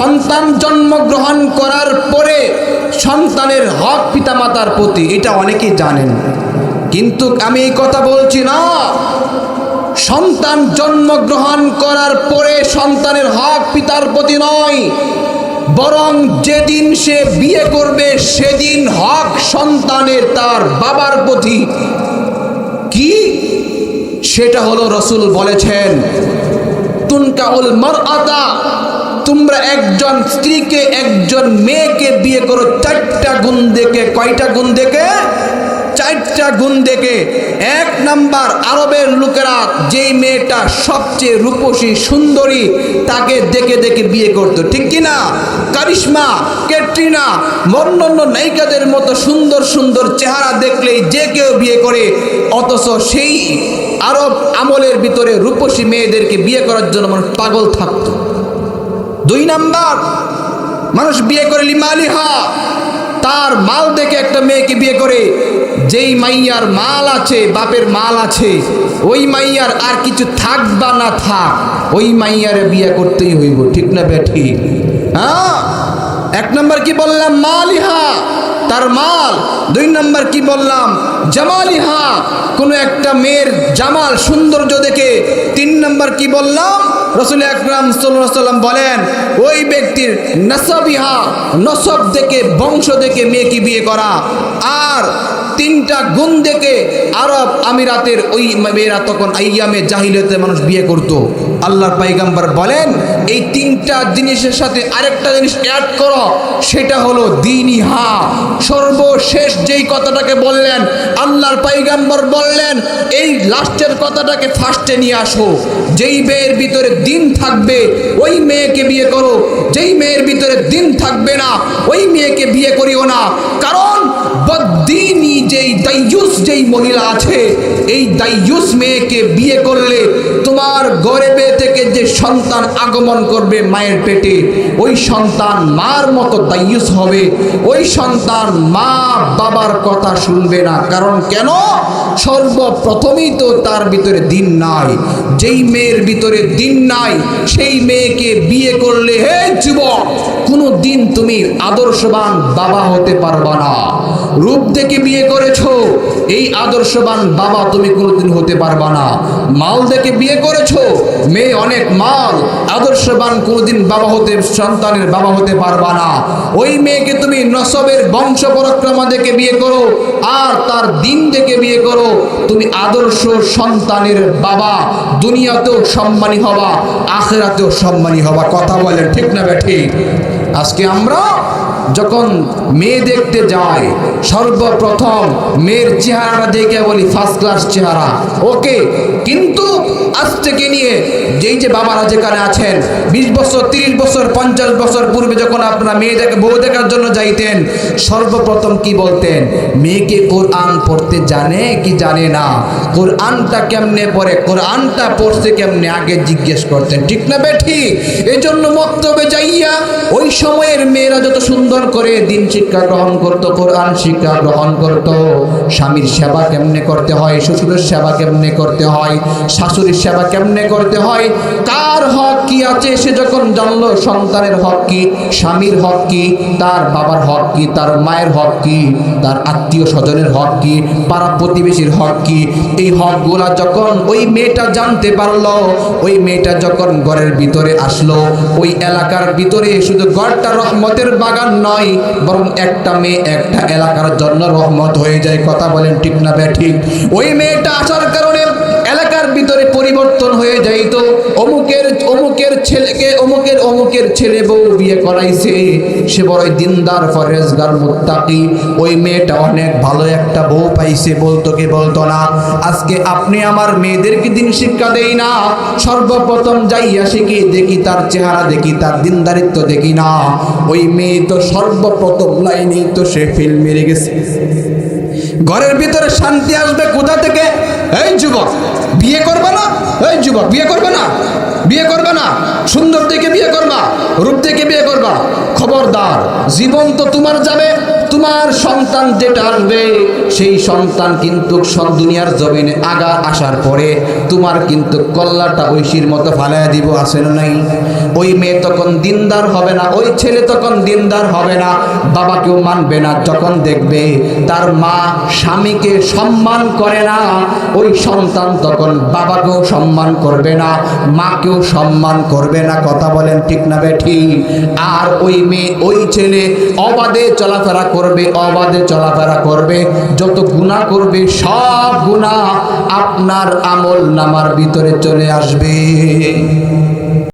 সন্তান জন্মগ্রহণ করার পরে সন্তানের হক পিতামাতার প্রতি, এটা অনেকেই জানেন, কিন্তু আমি এই কথা বলছি না সন্তান জন্মগ্রহণ করার পরে সন্তানের হক পিতার প্রতি নয়, বরং যেদিন সে বিয়ে করবে সেদিন হক সন্তানের তার বাবার প্রতি। কি সেটা হলো, রাসূল বলেছেন তুনকাউল মারআতা, তোমরা একজন স্ত্রীকে একজন মেয়েকে বিয়ে করো চারটা গুণ দেখে। কয়টা গুণ দেখে? চারটা গুণ দেখে। এক নাম্বার, আরবের লোকেরা যেই মেয়েটা সবচেয়ে রূপসী সুন্দরী তাকে দেখে দেখে বিয়ে করত, ঠিক কিনা? কারিশমা, ক্যাটরিনা, অন্যান্য নায়িকাদের মতো সুন্দর সুন্দর চেহারা দেখলেই যে কেউ বিয়ে করে, অথচ সেই আরব আমলের ভিতরে রূপসী মেয়েদেরকে বিয়ে করার জন্য মানুষ পাগল থাকত। দুই নাম্বার, মানুষ বিয়ে করে লিমালিহা, তার মাল দেখে একটা মেয়েকে বিয়ে করে। যেই মাইয়ার মাল আছে, বাপের মাল আছে, ওই মাইয়ার আর কিছু থাক বা না থাক, ওই মাইয়ারে বিয়ে করতেই হইব, ঠিক না বেঠি? হ্যাঁ, এক নম্বর কি বললাম? মালিহা, তার মাল। দুই নম্বর কি বললাম? জামালিহা, কোনো একটা মেয়ের জামাল সৌন্দর্য দেখে। তিন নম্বর কি বললাম? রাসূল আকরাম সাল্লাল্লাহু আলাইহি ওয়াসাল্লাম বলেন ওই ব্যক্তির নাসাবিহা, নসব দেখে, বংশ দেখে মেয়েকে বিয়ে করা। আর তিনটা গুণ দেখে আরব আমিরাতের ওই মেয়েরা তখন আইয়ামে জাহিলিয়াতে মানুষ বিয়ে করত। আল্লাহর পয়গম্বর বলেন এই তিনটা জিনিসের সাথে আরেকটা জিনিস অ্যাড করো, সেটা হলো দীনিহা। সর্বশেষ যেই কথাটাকে বললেন আল্লাহর পয়গম্বর বললেন এই লাস্টের কথাটাকে ফার্স্টে নিয়ে আসো। যেই মেয়ের ভিতরে দিন থাকবে ওই মেয়েকে বিয়ে করো, যেই মেয়ের ভিতরে দিন থাকবে না ওই মেয়েকে বিয়ে করিও না। কারণ বদ্দিনী যেই দাইয়ুস যেই মহিলা আছে, এই দাইয়ুস মেয়েকে বিয়ে করলে তোমার গর্ভে থেকে যে সন্তান আগমন করবে মায়ের পেটে, ওই সন্তান মার মতো দাইয়ুস হবে। ওই সন্তান মা বাবার কথা শুনবে না। কারণ কেন? সর্বপ্রথমেই তো তার ভিতরে দিন নাই। যেই মেয়ের ভিতরে দিন নাই সেই মেয়েকে বিয়ে করলে, হে যুবক, কোনো দিন তুমি আদর্শবান বাবা হতে পারবা না। রূপ দেখে বিয়ে করেছো, এই আদর্শবান বাবা তুমি কোনোদিন হতে পারবা না। মাল দেখে বিয়ে করেছো, মেয়ে অনেক মাল, আদর্শবান কোনোদিন বাবা হতে, সন্তানের বাবা হতে পারবা না। ওই মেয়েকে তুমি নসবের বংশ পরাক্রমা দেখে বিয়ে করো আর তার দিন দেখে বিয়ে করো, তুমি আদর্শ সন্তানের বাবা, দুনিয়াতেও সম্মানী হবা, আখিরাতেও সম্মানী হবা। কথা বলেন ঠিক না ঠিক? আজকে আমরা যখন মেয়ে দেখতে যাই সর্বপ্রথম মেয়ের চেহারাটা দেখে বলি ফার্স্ট ক্লাস চেহারা, ওকে। কিন্তু আজ থেকে নিয়ে যেই যে বাবারা যেখানে আছেন 20 বছর 30 বছর 50 বছর পূর্বে যখন আপনারা মেয়ে দেখে বউ দেখার জন্য যাইতেন, সর্বপ্রথম কি বলতেন? মেয়েকে কোরআন পড়তে জানে কি জানে না, কোরআনটা কেমনে পড়ে, কোরআনটা পড়তে কেমনে, আগে জিজ্ঞেস করতেন, ঠিক না বেঠি? এই জন্য মক্তবে যাইয়া ওই সময়ের মেয়েরা যত সুন্দর করে দিন শিক্ষা গ্রহণ করত, কোরআন শিক্ষা গ্রহণ করত। স্বামীর সেবা কেমনে করতে হয়, শ্বশুরের সেবা কেমনে করতে হয়, শাশুড়ির সেবা কেমনে করতে হয়, কার হক কি আছে সে যখন জানলো, সন্তানের হক কি, স্বামীর হক কি, তার বাবার হক কি, তার মায়ের হক কি, তার আত্মীয় স্বজনের হক কি, পাড়া প্রতিবেশীর হক কি, এই হকগুলা যখন ওই মেয়েটা জানতে পারলো, ওই মেয়েটা যখন ঘরের ভিতরে আসলো, ওই এলাকার ভিতরে শুধু ঘরটা রহমতের বাগান নয়, বরং একটা মেয়ে একটা এলাকার জন্য রহমত হয়ে যায়। কথা বলেন ঠিক না ঠিক? ওই মেয়েটা আসার কারণে এলাকার ভিতরে পরিবর্তন হয়ে যাইতো। অমুকের ছেলেকে অমুকের ছেলে বউ বিয়ে করাইছে, সে বড়ই দিনদার ফরেজগার মুত্তাকি, ওই মেয়েটা অনেক ভালো একটা বউ পাইছে, বলতো কি বলতো না? আজকে আপনি আমার মেয়েদেরকে দিন শিক্ষা দেই না, সর্বপ্রথম যাইয়া শিখি, দেখি তার চেহারা, দেখি তার দিনদারিত্ব দেখি না, ওই মেয়ে তো সর্বপ্রথম লাইনেই তো সে ফিল মেরে গেছে। ঘরের ভিতরে শান্তি আসবে কোথা থেকে? এই যুবক বিয়ে করবে না, এই যুবক বিয়ে করবে না, বিয়ে করবে না, সুন্দর দেখে বিয়ে করবা, রূপ দেখে বিয়ে করবা, খবরদার, জীবন তো তোমার যাবে, তোমার সন্তান যেটা আসবে সেই সন্তান কিন্তু সব দুনিয়ার জমিনে আগা আসার পরে তোমার কিন্তু কল্লাটা ঐশীর মতো ফালাইয়া দিব, আছে না নাই? ওই মেয়ে তখন দিনদার হবে না, ওই ছেলে তখন দিনদার হবে না, বাবাকেও মানবে না। যখন দেখবে তার মা স্বামীকে সম্মান করে না, ওই সন্তান তখন বাবাকেও সম্মান করবে না, মাকেও সম্মান করবে না। কথা বলেন ঠিক না বেঠিক? আর ওই মেয়ে ওই ছেলে অবাধে চলাফেরা করবে, অবাধে চলাফেরা করবে, যত গুনাহ করবে সব গুনাহ আপনার আমল নামার ভিতরে চলে আসবে।